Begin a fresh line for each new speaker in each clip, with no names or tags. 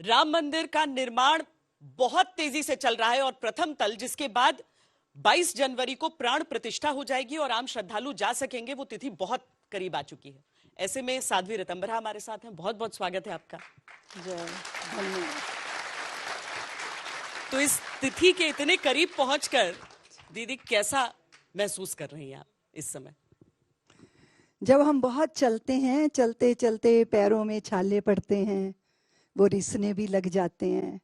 राम मंदिर का निर्माण बहुत तेजी से चल रहा है और प्रथम तल जिसके बाद 22 जनवरी को प्राण प्रतिष्ठा हो जाएगी और आम श्रद्धालु जा सकेंगे, वो तिथि बहुत करीब आ चुकी है। ऐसे में साध्वी ऋतंभरा हमारे साथ हैं। बहुत बहुत स्वागत है आपका।
धन्यवाद।
तो इस तिथि के इतने करीब पहुंचकर दीदी कैसा महसूस कर रही हैं आप इस समय?
जब हम बहुत चलते हैं, चलते चलते पैरों में छाले पड़ते हैं, वो रिसने भी लग जाते हैं,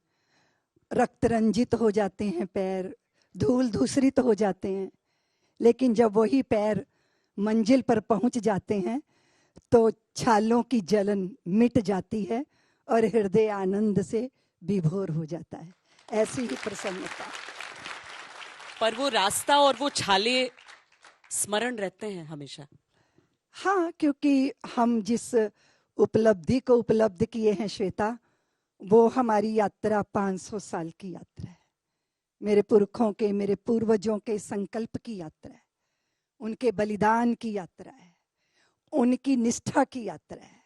रक्त रंजित हो जाते हैं पैर, धूल धूसरित हो जाते हैं, लेकिन जब वही पैर मंजिल पर पहुंच जाते हैं तो छालों की जलन मिट जाती है और हृदय आनंद से विभोर हो जाता है। ऐसी ही प्रसन्नता।
पर वो रास्ता और वो छाले स्मरण रहते हैं हमेशा।
हाँ, क्योंकि हम जिस उपलब्धि को उपलब्ध किए हैं श्वेता, वो हमारी यात्रा 500 साल की यात्रा है। मेरे पुरखों के, मेरे पूर्वजों के संकल्प की यात्रा है, उनके बलिदान की यात्रा है, उनकी निष्ठा की यात्रा है।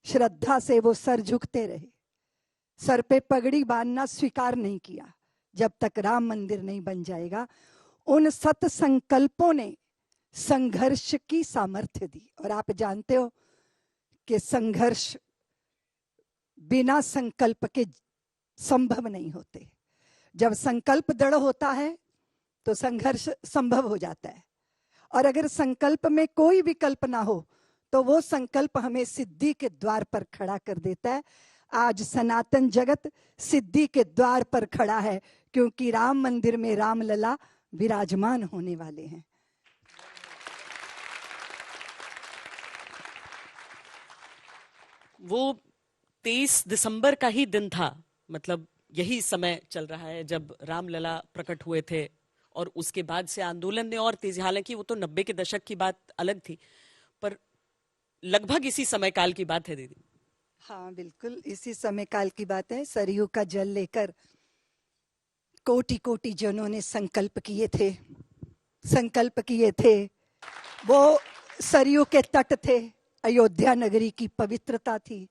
श्रद्धा से वो सर झुकते रहे, सर पे पगड़ी बांधना स्वीकार नहीं किया जब तक राम मंदिर नहीं बन जाएगा। उन सत संकल्पों ने संघर्ष की सामर्थ्य दी। और आप जानते हो कि संघर्ष बिना संकल्प के संभव नहीं होते। जब संकल्प दृढ़ होता है तो संघर्ष संभव हो जाता है, और अगर संकल्प में कोई विकल्प ना हो तो वो संकल्प हमें सिद्धि के द्वार पर खड़ा कर देता है। आज सनातन जगत सिद्धि के द्वार पर खड़ा है, क्योंकि राम मंदिर में रामलला विराजमान होने वाले हैं।
वो 23 दिसंबर का ही दिन था, मतलब यही समय चल रहा है जब रामलला प्रकट हुए थे, और उसके बाद से आंदोलन ने और तेजी, हालांकि वो तो 90 के दशक की बात अलग थी, पर लगभग इसी समय काल की बात है दीदी।
हाँ, बिल्कुल इसी समय काल की बात है। सरयू का जल लेकर कोटि कोटि जनों ने संकल्प किए थे। वो सरयू के तट थे, अयोध्या नगरी की पवित्रता थी,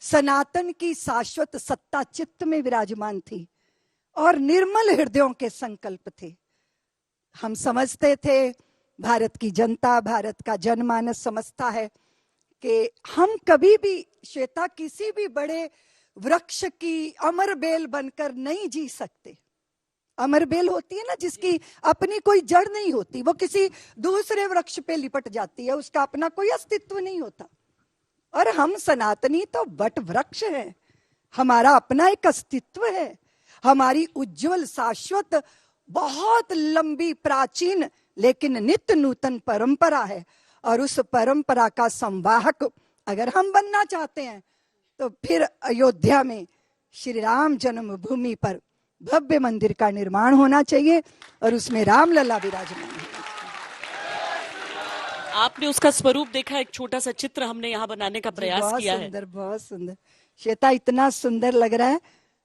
सनातन की शाश्वत सत्ता चित्त में विराजमान थी, और निर्मल हृदयों के संकल्प थे। हम समझते थे, भारत की जनता, भारत का जनमानस समझता है कि हम कभी भी श्वेता किसी भी बड़े वृक्ष की अमर बेल बनकर नहीं जी सकते। अमर बेल होती है ना, जिसकी अपनी कोई जड़ नहीं होती, वो किसी दूसरे वृक्ष पे लिपट जाती है, उसका अपना कोई अस्तित्व नहीं होता। और हम सनातनी तो वट वृक्ष हैं, हमारा अपना एक अस्तित्व है, हमारी उज्जवल शाश्वत बहुत लंबी प्राचीन लेकिन नित्य नूतन परंपरा है। और उस परंपरा का संवाहक अगर हम बनना चाहते हैं तो फिर अयोध्या में श्री राम जन्मभूमि पर भव्य मंदिर का निर्माण होना चाहिए, और उसमें रामलला विराजमान है।
आपने उसका स्वरूप देखा, एक छोटा सा चित्र हमने यहाँ बनाने का प्रयास किया है।
बहुत सुंदर श्वेता, इतना सुंदर लग रहा है।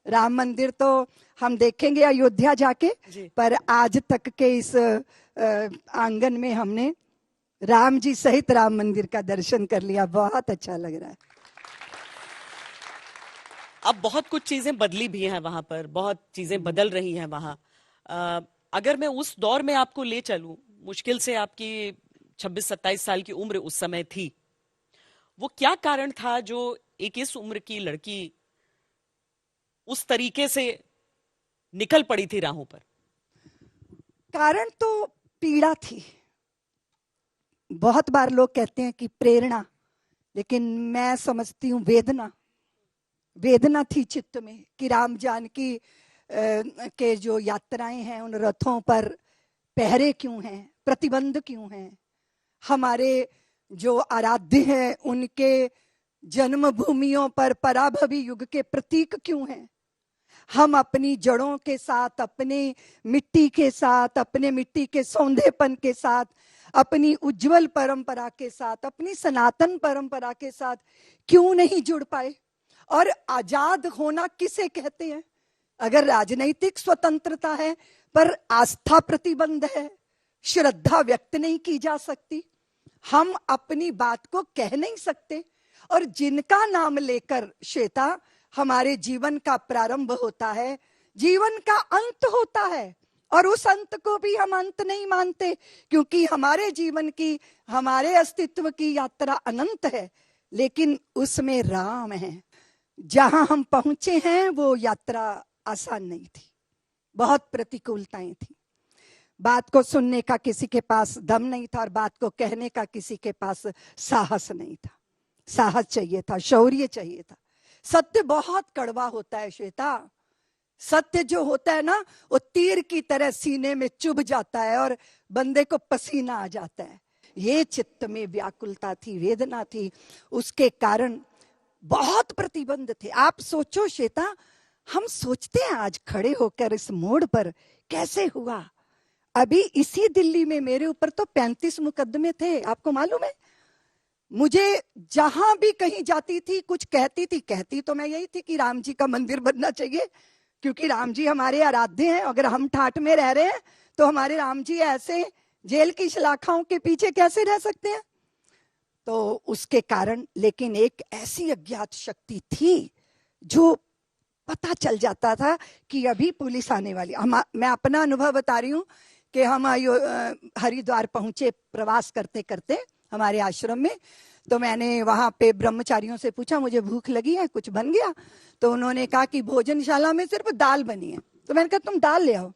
राम मंदिर तो हम देखेंगे अयोध्या जाके, पर आज तक के इस आंगन में हमने राम जी सहित राम मंदिर का दर्शन कर लिया। बहुत अच्छा लग रहा है।
अब बहुत कुछ चीजें बदली भी हैं वहां पर, बहुत चीजें बदल रही हैं वहां। अगर मैं उस दौर में आपको ले चलूं, मुश्किल से आपकी 26-27 साल की उम्र उस समय थी, वो क्या कारण था जो एक इस उम्र की लड़की उस तरीके से निकल पड़ी थी राहों पर?
कारण तो पीड़ा थी। बहुत बार लोग कहते हैं कि प्रेरणा, लेकिन मैं समझती हूँ वेदना थी चित्त में कि राम जानकी के जो यात्राएं हैं, उन रथों पर पहरे क्यों हैं, प्रतिबंध क्यों हैं, हमारे जो आराध्य हैं उनके जन्मभूमियों पर पराभवी युग के प्रतीक क्यों हैं। हम अपनी जड़ों के साथ, अपने मिट्टी के साथ, अपने मिट्टी के सौंधेपन के साथ, अपनी उज्जवल परंपरा के साथ, अपनी सनातन परंपरा के साथ क्यों नहीं जुड़ पाए? और आजाद होना किसे कहते हैं? अगर राजनीतिक स्वतंत्रता है पर आस्था प्रतिबंध है, श्रद्धा व्यक्त नहीं की जा सकती, हम अपनी बात को कह नहीं सकते, और जिनका नाम लेकर श्वेता हमारे जीवन का प्रारंभ होता है, जीवन का अंत होता है। और उस अंत को भी हम अंत नहीं मानते, क्योंकि हमारे जीवन की, हमारे अस्तित्व की यात्रा अनंत है, लेकिन उसमें राम है। जहां हम पहुंचे हैं वो यात्रा आसान नहीं थी, बहुत प्रतिकूलताएं थी। बात को सुनने का किसी के पास दम नहीं था और बात को कहने का किसी के पास साहस नहीं था। साहस चाहिए था, शौर्य चाहिए था। सत्य बहुत कड़वा होता है श्वेता। सत्य जो होता है ना, वो तीर की तरह सीने में चुभ जाता है और बंदे को पसीना आ जाता है। ये चित्त में व्याकुलता थी, वेदना थी, उसके कारण बहुत प्रतिबंध थे। आप सोचो श्वेता, हम सोचते हैं आज खड़े होकर इस मोड़ पर कैसे हुआ। अभी इसी दिल्ली में मेरे ऊपर तो 35 मुकदमे थे, आपको मालूम है। मुझे जहां भी कहीं जाती थी कुछ कहती तो मैं यही थी कि राम जी का मंदिर बनना चाहिए, क्योंकि राम जी हमारे आराध्य हैं। अगर हम ठाठ में रह रहे हैं तो हमारे राम जी ऐसे जेल की शलाखाओं के पीछे कैसे रह सकते हैं। तो उसके कारण, लेकिन एक ऐसी अज्ञात शक्ति थी जो पता चल जाता था कि अभी पुलिस आने वाली। मैं अपना अनुभव बता रही हूं कि हम हरिद्वार पहुंचे प्रवास करते करते हमारे आश्रम में। तो मैंने वहां पे ब्रह्मचारियों से पूछा, मुझे भूख लगी है, कुछ बन गया? तो उन्होंने कहा कि भोजनशाला में सिर्फ दाल बनी है। तो मैंने कहा तुम दाल ले आओ।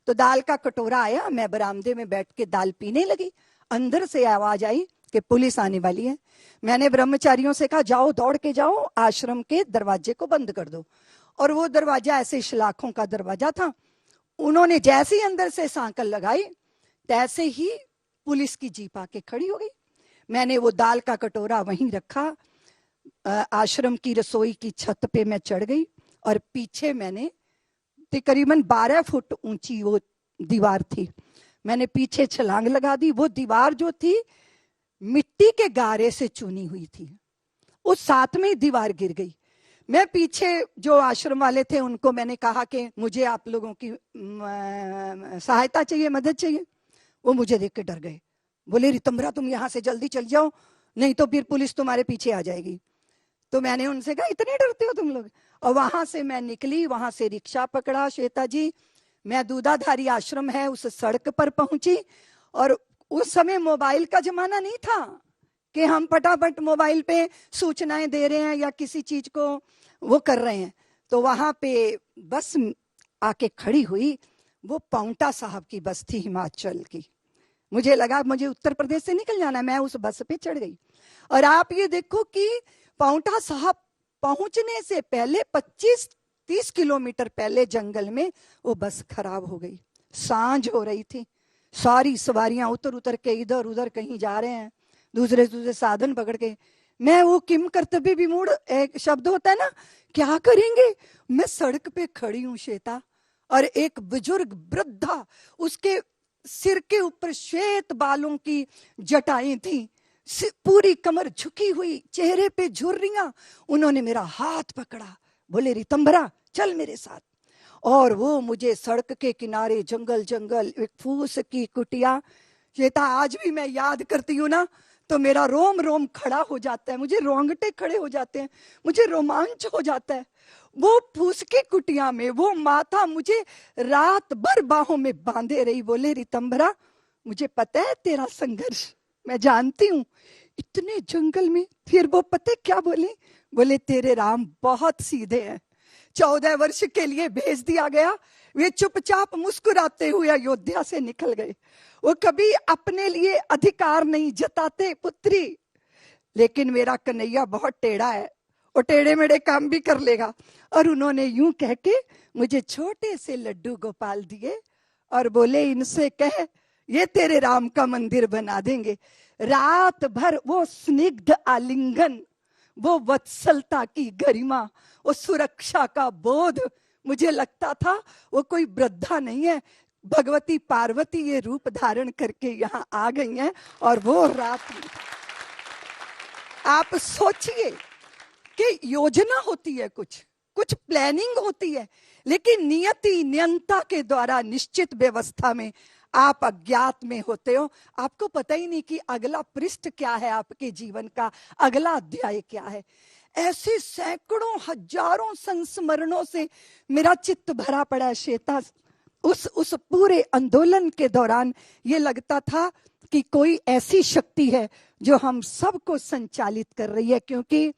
तो दाल का कटोरा आया, मैं बरामदे में बैठ के दाल पीने लगी। अंदर से आवाज आई कि पुलिस आने वाली है। मैंने ब्रह्मचारियों से कहा जाओ, दौड़ के जाओ, आश्रम के दरवाजे को बंद कर दो। और वो दरवाजा ऐसे शलाखों का दरवाजा था। उन्होंने जैसे ही अंदर से सांकल लगाई, तैसे ही पुलिस की जीप आके खड़ी हो गई। मैंने वो दाल का कटोरा वहीं रखा, आश्रम की रसोई की छत पे मैं चढ़ गई और पीछे मैंने तकरीबन 12 फुट ऊंची वो दीवार थी, मैंने पीछे छलांग लगा दी। वो दीवार जो थी मिट्टी के गारे से चुनी हुई थी, उस साथ में दीवार गिर गई। मैं पीछे जो आश्रम वाले थे उनको मैंने कहा कि मुझे आप लोगों की सहायता चाहिए, मदद चाहिए। वो मुझे देख के डर गए, बोले रितंबरा तुम यहाँ से जल्दी चल जाओ, नहीं तो फिर पुलिस तुम्हारे पीछे आ जाएगी। तो मैंने उनसे कहा इतने डरते हो तुम लोग? और वहां से मैं निकली, वहां से रिक्शा पकड़ा श्वेता जी, मैं दूधाधारी आश्रम है उस सड़क पर पहुंची। और उस समय मोबाइल का जमाना नहीं था कि हम फटाफट मोबाइल पे सूचनाएं दे रहे हैं या किसी चीज को वो कर रहे हैं। तो वहां पे बस आके खड़ी हुई, वो पाउंटा साहब की बस थी, हिमाचल की। मुझे लगा मुझे उत्तर प्रदेश से निकल जाना, मैं उस बस पे चढ़ गई। और आप ये देखो कि पाउंटा साहब पहुंचने से पहले 25-30 किलोमीटर पहले जंगल में वो बस खराब हो गई। सांझ हो रही थी, सारी सवारियां उतर उतर के इधर उधर कहीं जा रहे हैं, दूसरे दूसरे साधन पकड़ के। मैं वो किम कर्तव्य विमूढ़ एक शब्द होता है ना, क्या करेंगे। मैं सड़क पे खड़ी हूं श्वेता, और एक बुजुर्ग वृद्धा, उसके सिर के ऊपर श्वेत बालों की जटाएं थी, पूरी कमर झुकी हुई, चेहरे पे झुर्रियां। उन्होंने मेरा हाथ पकड़ा, बोले रितंबरा चल मेरे साथ। और वो मुझे सड़क के किनारे जंगल जंगल, एक फूस की कुटिया। श्वेता आज भी मैं याद करती हूँ ना तो मेरा रोम रोम खड़ा हो जाता है, मुझे रोंगटे खड़े हो जाते हैं, मुझे रोमांच हो जाता है। वो फूस की कुटिया में वो माता मुझे रात भर बाहों में बांधे रही, बोले रितंबरा मुझे पता है तेरा संघर्ष, मैं जानती हूँ, इतने जंगल में। फिर वो पता क्या बोले, बोले तेरे राम बहुत सीधे हैं, 14 वर्ष के लिए भेज दिया गया। वे चुपचाप मुस्कुराते हुए अयोध्या से निकल गए। वो कभी अपने लिए अधिकार नहीं जताते पुत्री, लेकिन मेरा कन्हैया बहुत टेढ़ा है, वो टेढ़े मेढ़े काम भी कर लेगा। और उन्होंने यूं कह के मुझे छोटे से लड्डू गोपाल दिए और बोले इनसे कह ये तेरे राम का मंदिर बना देंगे। रात भर वो स्निग्ध आलिंगन, वो वत्सलता की गरिमा, वो सुरक्षा का बोध, मुझे लगता था वो कोई वृद्धा नहीं है, भगवती पार्वती ये रूप धारण करके यहाँ आ गई हैं। और वो रात में आप सोचिए कि योजना होती है, कुछ कुछ प्लानिंग होती है, लेकिन नियति नियंता के द्वारा निश्चित व्यवस्था में आप अज्ञात में होते हो। आपको पता ही नहीं कि अगला पृष्ठ क्या है, आपके जीवन का अगला अध्याय क्या है। ऐसे सैकड़ों हजारों संस्मरणों से मेरा चित्त भरा पड़ा है श्वेता। उस पूरे आंदोलन के दौरान ये लगता था कि कोई ऐसी शक्ति है जो हम सबको संचालित कर रही है, क्योंकि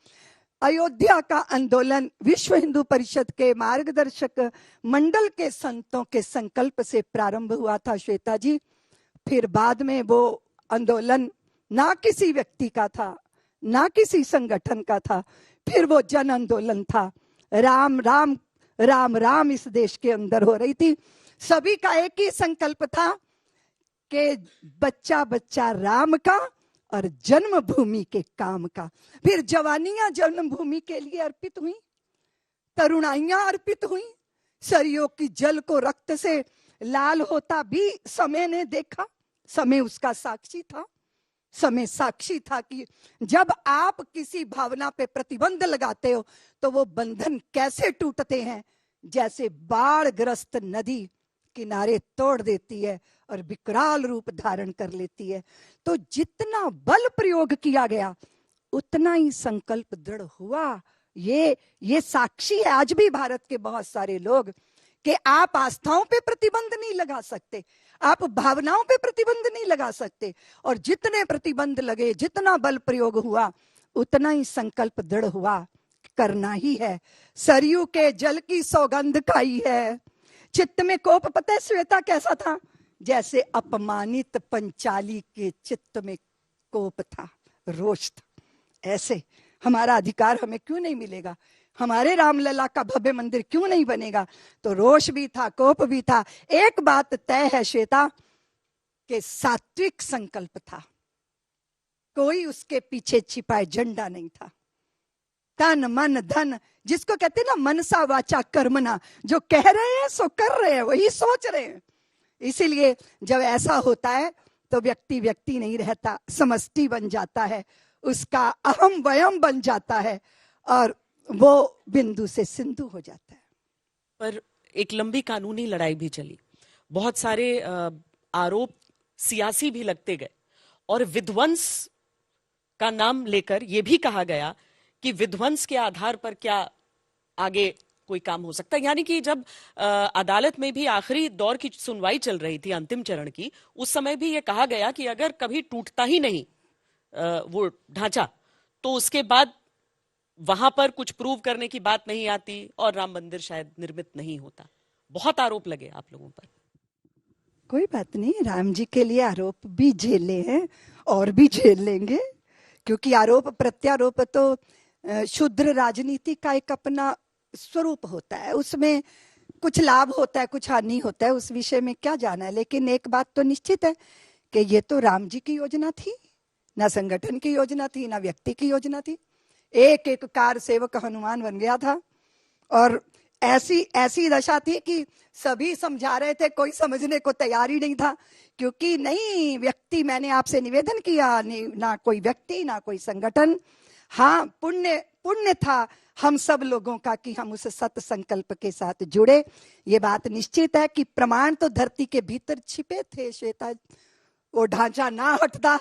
अयोध्या का आंदोलन विश्व हिंदू परिषद के मार्गदर्शक मंडल के संतों के संकल्प से प्रारंभ हुआ था श्वेता जी। फिर बाद में वो आंदोलन ना किसी व्यक्ति का था, ना किसी संगठन का था, फिर वो जन आंदोलन था। राम राम राम राम इस देश के अंदर हो रही थी। सभी का एक ही संकल्प था कि बच्चा बच्चा राम का और जन्मभूमि के काम का। फिर जवानियां जन्मभूमि के लिए अर्पित हुई, तरुणाइयां अर्पित हुई। सरयों की जल को रक्त से लाल होता भी समय ने देखा। समय उसका साक्षी था। समय साक्षी था कि जब आप किसी भावना पे प्रतिबंध लगाते हो तो वो बंधन कैसे टूटते हैं, जैसे बाढ़ ग्रस्त नदी किनारे तोड़ देती है और विकराल रूप धारण कर लेती है। तो जितना बल प्रयोग किया गया उतना ही संकल्प दृढ़ हुआ। ये साक्षी है आज भी भारत के बहुत सारे लोग कि आप आस्थाओं पे प्रतिबंध नहीं लगा सकते, आप भावनाओं पे प्रतिबंध नहीं लगा सकते। और जितने प्रतिबंध लगे, जितना बल प्रयोग हुआ, उतना ही संकल्प दृढ़ हुआ, करना ही है। सरयू के जल की सौगंध खाई है। चित्त में कोप, पता है श्वेता कैसा था? जैसे अपमानित पंचाली के चित्त में कोप था, रोष था। ऐसे हमारा अधिकार हमें क्यों नहीं मिलेगा? हमारे रामलला का भव्य मंदिर क्यों नहीं बनेगा? तो रोष भी था, कोप भी था। एक बात तय है श्वेता कि सात्विक संकल्प था, कोई उसके पीछे छिपा एजेंडा नहीं था। तन मन धन, जिसको कहते हैं ना मनसा वाचा कर्मना, जो कह रहे हैं सो कर रहे हैं, वही सोच रहे हैं। इसीलिए जब ऐसा होता है तो व्यक्ति व्यक्ति नहीं रहता, समष्टि बन जाता है, उसका अहम वयम बन जाता है और वो बिंदु से सिंधु हो जाता है।
पर एक लंबी कानूनी लड़ाई भी चली, बहुत सारे आरोप सियासी भी लगते गए और विध्वंस का नाम लेकर यह भी कहा गया कि विध्वंस के आधार पर क्या आगे कोई काम हो सकता है। यानी कि जब अदालत में भी आखिरी दौर की सुनवाई चल रही थी, अंतिम चरण की, उस समय भी यह कहा गया कि अगर कभी टूटता ही नहीं वो ढांचा तो उसके बाद वहां पर कुछ प्रूव करने की बात नहीं आती और राम मंदिर शायद निर्मित नहीं होता। बहुत आरोप लगे आप लोगों पर।
कोई बात नहीं, राम जी के लिए आरोप भी झेले हैं और भी झेल लेंगे, क्योंकि आरोप प्रत्यारोप तो शुद्र राजनीति का एक अपना स्वरूप होता है। उसमें कुछ लाभ होता है, कुछ हानि होता है, उस विषय में क्या जाना है। लेकिन एक बात तो निश्चित है कि ये तो राम जी की योजना थी, ना संगठन की योजना थी, ना व्यक्ति की योजना थी। एक एक कार सेवक हनुमान बन गया था और ऐसी दशा थी कि सभी समझा रहे थे, कोई समझने को तैयार ही नहीं था। क्योंकि नहीं व्यक्ति, मैंने आपसे निवेदन किया, ना कोई व्यक्ति ना कोई संगठन। हाँ, पुण्य था हम सब लोगों का कि हम उस सत संकल्प के साथ जुड़े। ये बात निश्चित है कि प्रमाण तो धरती के भीतर छिपे थे श्वेता। वो ढांचा ना हटता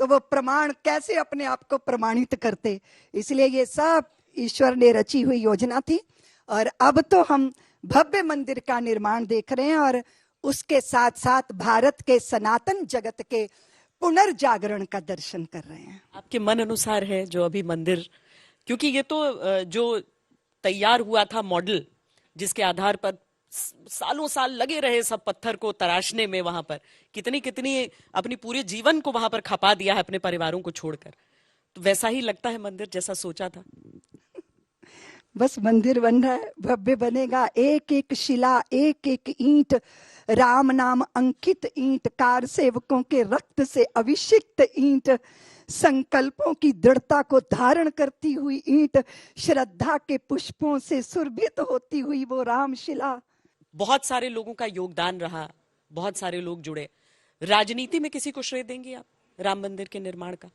तो वो प्रमाण कैसे अपने आप को प्रमाणित करते। इसलिए ये सब ईश्वर ने रची हुई योजना थी और अब तो हम भव्य मंदिर का निर्माण देख रहे हैं और उसके साथ साथ भारत के सनातन जगत के पुनर्जागरण का दर्शन कर रहे हैं।
आपके मन अनुसार है जो अभी मंदिर, क्योंकि ये तो जो तैयार हुआ था मॉडल, जिसके आधार पर सालों साल लगे रहे सब पत्थर को तराशने में, वहां पर कितनी अपनी पूरे जीवन को वहां पर खपा दिया है अपने परिवारों को छोड़कर, तो वैसा ही लगता है मंदिर जैसा सोचा था।
बस मंदिर बन रहा है, भव्य बनेगा। एक एक शिला, एक एक ईंट राम नाम अंकित ईंट, कार सेवकों के रक्त से अभिषिक्त ईंट, संकल्पों की दृढ़ता को धारण करती हुई ईंट, श्रद्धा के पुष्पों से सुरभित होती हुई वो रामशिला।
बहुत सारे लोगों का योगदान रहा, बहुत सारे लोग जुड़े। राजनीति में किसी को श्रेय देंगे आप राम मंदिर के निर्माण का?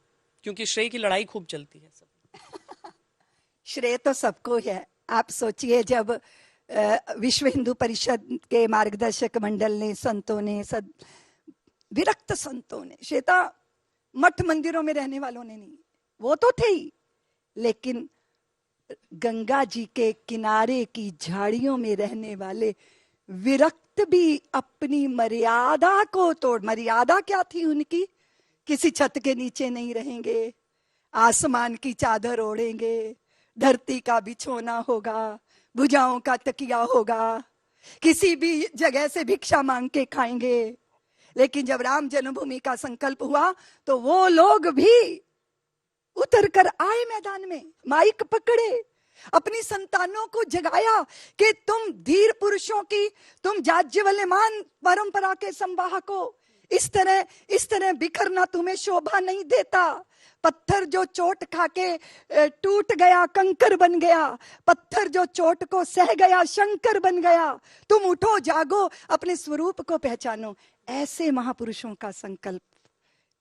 क्योंकि श्रेय की लड़ाई खूब चलती है सब।
श्रेय तो सबको है। आप सोचिए, जब विश्व हिंदू परिषद के मार्गदर्शक मंडल ने, संतों ने, विरक्त संतों ने, श्वेता मठ मंदिरों में रहने वालों ने नहीं, वो तो थे ही, लेकिन गंगा जी के किनारे की झाड़ियों में रहने वाले विरक्त भी अपनी मर्यादा को तोड़, मर्यादा क्या थी उनकी? किसी छत के नीचे नहीं रहेंगे, आसमान की चादर ओढ़ेंगे, धरती का बिछोना होगा, भुजाओं का तकिया होगा, किसी भी जगह से भिक्षा मांग के खाएंगे। लेकिन जब राम जन्मभूमि का संकल्प हुआ तो वो लोग भी उतर कर आए मैदान में, माइक पकड़े, अपनी संतानों को जगाया कि तुम धीर पुरुषों की, तुम जाज्वल्यमान परंपरा के संवाहक हो, इस तरह बिखरना तुम्हें शोभा नहीं देता। पत्थर जो चोट खा के टूट गया कंकर बन गया, पत्थर जो चोट को सह गया शंकर बन गया। तुम उठो, जागो, अपने स्वरूप को पहचानो। ऐसे महापुरुषों का संकल्प।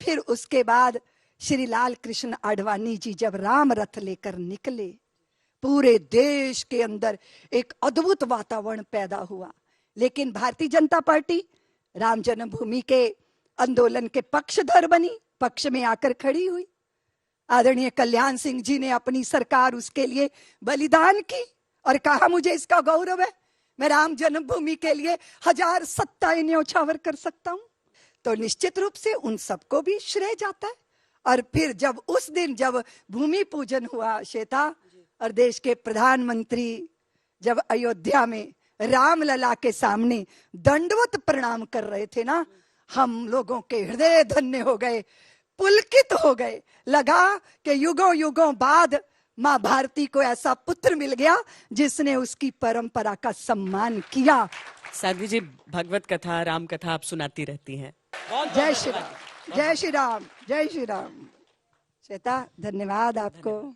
फिर उसके बाद श्री लाल कृष्ण आडवाणी जी जब राम रथ लेकर निकले, पूरे देश के अंदर एक अद्भुत वातावरण पैदा हुआ। लेकिन भारतीय जनता पार्टी राम जन्मभूमि के आंदोलन के पक्षधर बनी, पक्ष में आकर खड़ी हुई। आदरणीय कल्याण सिंह जी ने अपनी सरकार उसके लिए बलिदान की और कहा मुझे इसका गौरव है, मैं राम जन्मभूमि के लिए 1000 सत्ताएं न्यौछावर कर सकता हूं। तो निश्चित रूप से उन सबको भी श्रेय जाता है। और फिर जब उस दिन जब भूमि पूजन हुआ श्वेता, और देश के प्रधानमंत्री जब अयोध्या में रामलला के सामने दंडवत प्रणाम कर रहे थे ना, हम लोगों के हृदय धन्य हो गए, पुलकित हो गए। लगा कि युगों युगों बाद मां भारती को ऐसा पुत्र मिल गया जिसने उसकी परंपरा का सम्मान किया।
साध्वी जी, भगवत कथा, राम कथा आप सुनाती रहती हैं।
जय श्री राम, जय श्री राम, जय श्री राम। श्वेता, धन्यवाद आपको।